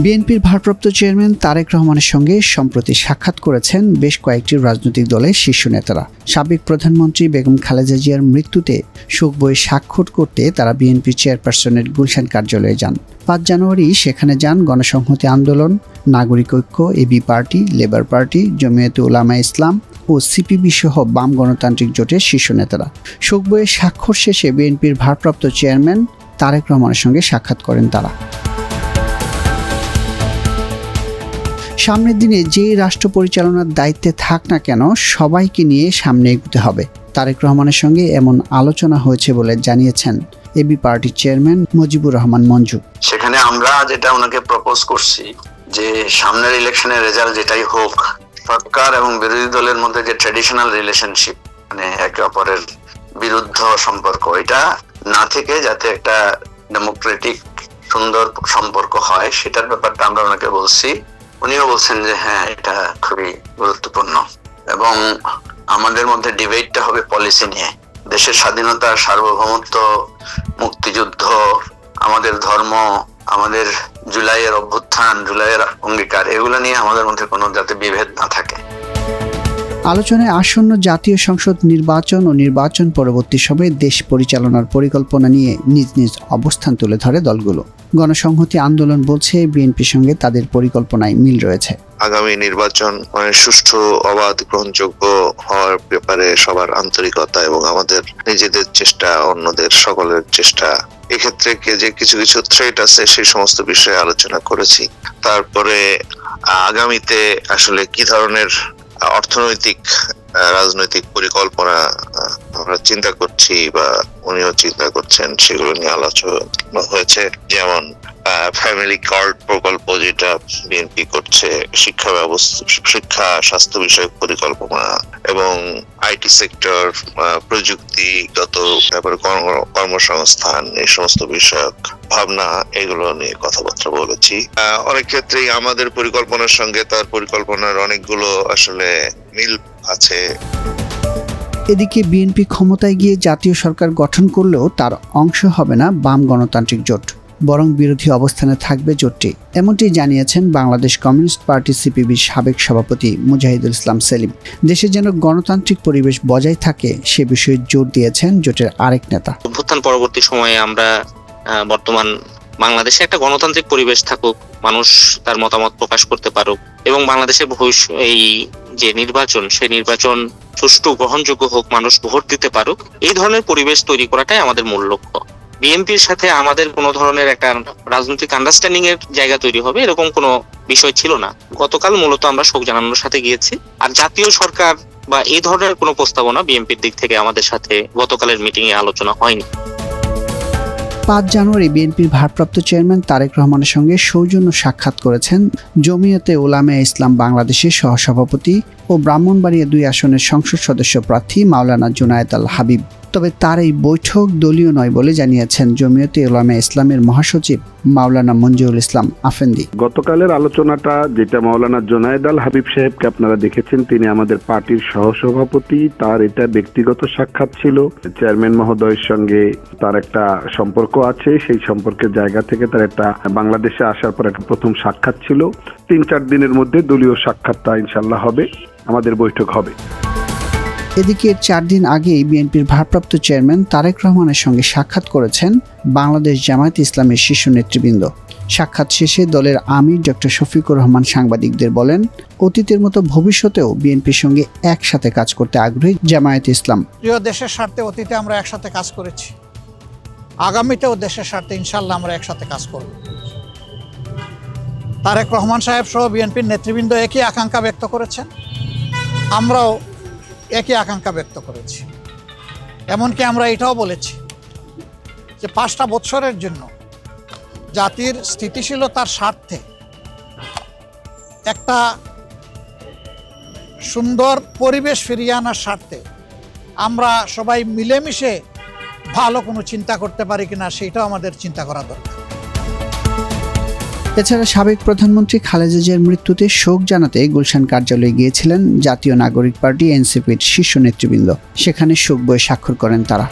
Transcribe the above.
বিএনপির ভারপ্রাপ্ত চেয়ারম্যান তারেক রহমানের সঙ্গে সম্প্রতি সাক্ষাৎ করেছেন বেশ কয়েকটি রাজনৈতিক দলের শীর্ষ নেতারা। সাবেক প্রধানমন্ত্রী বেগম খালেদা জিয়ার মৃত্যুতে শোক বইয়ে স্বাক্ষর করতে তারা বিএনপি চেয়ারপারসনের গুলশান কার্যালয়ে যান। ৫ জানুয়ারি সেখানে যান গণসংহতি আন্দোলন, নাগরিক ঐক্য, এবি পার্টি, লেবার পার্টি, জমিয়তে উলামায়ে ইসলাম ও সিপিবি সহ বাম গণতান্ত্রিক জোটের শীর্ষ নেতারা। শোক বইয়ে স্বাক্ষর শেষে বিএনপির ভারপ্রাপ্ত চেয়ারম্যান তারেক রহমানের সঙ্গে সাক্ষাৎ করেন তারা। সামনের দিনে যে রাষ্ট্র পরিচালনার দায়িত্বে থাক না কেন সবাইকে নিয়ে সামনে এগোতে হবে। তারেক রহমানের সঙ্গে এমন আলোচনা হয়েছে বলে জানিয়েছেন এবি পার্টির চেয়ারম্যান মুজিবুর রহমান মঞ্জু। সেখানে আমরা যেটা ওনাকে প্রপোজ করছি যে সামনের ইলেকশনের রেজাল্ট যেটাই হোক, সরকার এবং বিরোধী দলের মধ্যে যে ট্র্যাডিশনাল রিলেশনশিপ, মানে একে অপরের বিরুদ্ধ সম্পর্ক, এটা না থেকে যাতে একটা ডেমোক্রেটিক সুন্দর সম্পর্ক হয়, সেটার ব্যাপারটা আমরা ওনাকে বলছি। উনিও বলছেন যে হ্যাঁ, এটা খুবই গুরুত্বপূর্ণ এবং আমাদের মধ্যে ডিবেটটা হবে পলিসি নিয়ে। দেশের স্বাধীনতা, সার্বভৌমত্ব, মুক্তিযুদ্ধ, আমাদের ধর্ম, আমাদের জুলাইয়ের অভ্যুত্থান, জুলাইয়ের অঙ্গীকার, এগুলো নিয়ে আমাদের মধ্যে কোনো যাতে বিভেদ না থাকে। আলোচনায় আসন্ন জাতীয় সংসদ নির্বাচন ও নির্বাচন পরবর্তী সময়ে দেশ পরিচালনার পরিকল্পনা নিয়ে নিজ নিজ অবস্থান তুলে ধরে দলগুলো। গণসংহতি আন্দোলন বলছে বিএনপির সঙ্গে তাদের পরিকল্পনায় মিল রয়েছে। আগামী নির্বাচন সুষ্ঠু, অবাধ, গ্রহণযোগ্য হওয়ার ব্যাপারে সবার আন্তরিকতা এবং আমাদের নিজেদের চেষ্টা, অন্যদের সকলের চেষ্টা, এক্ষেত্রে যে কিছু কিছু থ্রেট আছে সেই সমস্ত বিষয়ে আলোচনা করেছি। তারপরে আগামীতে আসলে কি ধরনের অর্থনৈতিক রাজনৈতিক পরিকল্পনা আমরা চিন্তা করছি বা উনিও চিন্তা করছেন, সেগুলো নিয়ে আলোচনা হয়েছে। যেমন ফ্যামিলি কার্ড প্রকল্প যেটা বিএনপি করছে, শিক্ষা ব্যবস্থা, শিক্ষা স্বাস্থ্য বিষয়ক পরিকল্পনা এবং আইটি সেক্টর, প্রযুক্তিগত ব্যাপারে কর্মসংস্থান, এই সমস্ত বিষয়ক ভাবনা, এগুলো নিয়ে কথাবার্তা বলেছি। অনেক ক্ষেত্রেই আমাদের পরিকল্পনার সঙ্গে তার পরিকল্পনার অনেকগুলো আসলে মিল আছে। এদিকে বিএনপি ক্ষমতায় গিয়ে জাতীয় সরকার গঠন করলেও তার অংশ হবে না বাম গণতান্ত্রিক জোট, বরং বিরোধী অবস্থানে থাকবে জোটটি। এমনটি জানিয়েছেন বাংলাদেশ কমিউনিস্ট পার্টি সিপিবির সাবেক সভাপতি মুজাহিদুল ইসলাম সেলিম। দেশে যেন গণতান্ত্রিক পরিবেশ বজায় থাকে সে বিষয়ে জোর দিয়েছেন জোটের আরেক নেতা। অভ্যুত্থান পরবর্তী সময়ে আমরা বর্তমান বাংলাদেশে একটা গণতান্ত্রিক পরিবেশ থাকুক, মানুষ তার মতামত প্রকাশ করতে পারুক এবং বাংলাদেশের এই যে নির্বাচন, সেই নির্বাচন সুষ্ঠু, গ্রহণযোগ্য হোক, মানুষ ভোট দিতে পারুক, এই ধরনের পরিবেশ তৈরি করাটাই আমাদের মূল লক্ষ্য। বিএনপির সাথে আমাদের কোনো ধরনের একটা রাজনৈতিক আন্ডারস্ট্যান্ডিং এর জায়গা তৈরি হবে এরকম কোনো বিষয় ছিল না। গতকাল মূলত আমরা শোক জানানোর সাথে গিয়েছি, আর জাতীয় সরকার বা এই ধরনের কোনো প্রস্তাবনা বিএনপির দিক থেকে আমাদের সাথে গতকালের মিটিং এ আলোচনা হয়নি। ৫ জানুয়ারি বিএনপির ভারপ্রাপ্ত চেয়ারম্যান তারেক রহমানের সঙ্গে সৌজন্য সাক্ষাৎ করেছেন জমিয়তে উলামায়ে ইসলাম বাংলাদেশের সহসভাপতি ও ব্রাহ্মণবাড়িয়া ২ আসনের সংসদ সদস্য প্রার্থী মাওলানা জুনায়েদ আল হাবিব। তবে তার এই বৈঠক দলীয় নয় বলে জানিয়েছেন জমিয়তে উলামায়ে ইসলামের মহাসচিব মাওলানা মঞ্জুরুল ইসলাম আফেন্দি। গতকালের আলোচনাটা যেটা মাওলানা জুনায়েদ আল হাবিব সাহেবকে আপনারা দেখেছেন, তিনি আমাদের পার্টির সহসভাপতি, তার এটা ব্যক্তিগত সাক্ষাৎ ছিল। চেয়ারম্যান মহোদয়ের সঙ্গে তার একটা সম্পর্ক আছে, সেই সম্পর্কের জায়গা থেকে তার একটা বাংলাদেশে আসার পর একটা প্রথম সাক্ষাৎ ছিল। ৩-৪ দিনের মধ্যে দলীয় সাক্ষাৎটা ইনশাল্লাহ হবে, আমাদের বৈঠক হবে। এদিকে ৪ দিন আগেই বিএনপির ভারপ্রাপ্ত চেয়ারম্যান তারেক রহমানের সঙ্গে সাক্ষাৎ করেছেন বাংলাদেশ জামায়াতে ইসলামের শীর্ষ নেতৃবৃন্দ। সাক্ষাৎ শেষে দলের আমির ডক্টর শফিকুর রহমান সাংবাদিকদের বলেন, অতীতের মতো ভবিষ্যতেও বিএনপির সঙ্গে একসাথে কাজ করতে আগ্রহী জামায়াতে ইসলাম। প্রিয় দেশের স্বার্থে অতীতে আমরা একসাথে কাজ করেছি, আগামীতেও দেশের স্বার্থে ইনশাল্লাহ আমরা একসাথে কাজ করব। তারেক রহমান সাহেব সহ বিএনপির নেতৃবৃন্দ একই আকাঙ্ক্ষা ব্যক্ত করেছেন, আমরাও একই আকাঙ্ক্ষা ব্যক্ত করেছি। এমনকি আমরা এটাও বলেছি যে 5টা বছরের জন্য জাতির স্থিতিশীলতার স্বার্থে একটা সুন্দর পরিবেশ ফিরিয়ে আনার স্বার্থে আমরা সবাই মিলেমিশে ভালো কোনো চিন্তা করতে পারি কিনা সেটাও আমাদের চিন্তা করা দরকার। এছাড়া সাবেক প্রধানমন্ত্রী খালেদা জিয়ার মৃত্যুতে শোক জানাতে গুলশান কার্যালয়ে গিয়েছিলেন জাতীয় নাগরিক পার্টি এনসিপির শীর্ষ নেতৃবৃন্দ। সেখানে শোক বইয়ে স্বাক্ষর করেন তারা।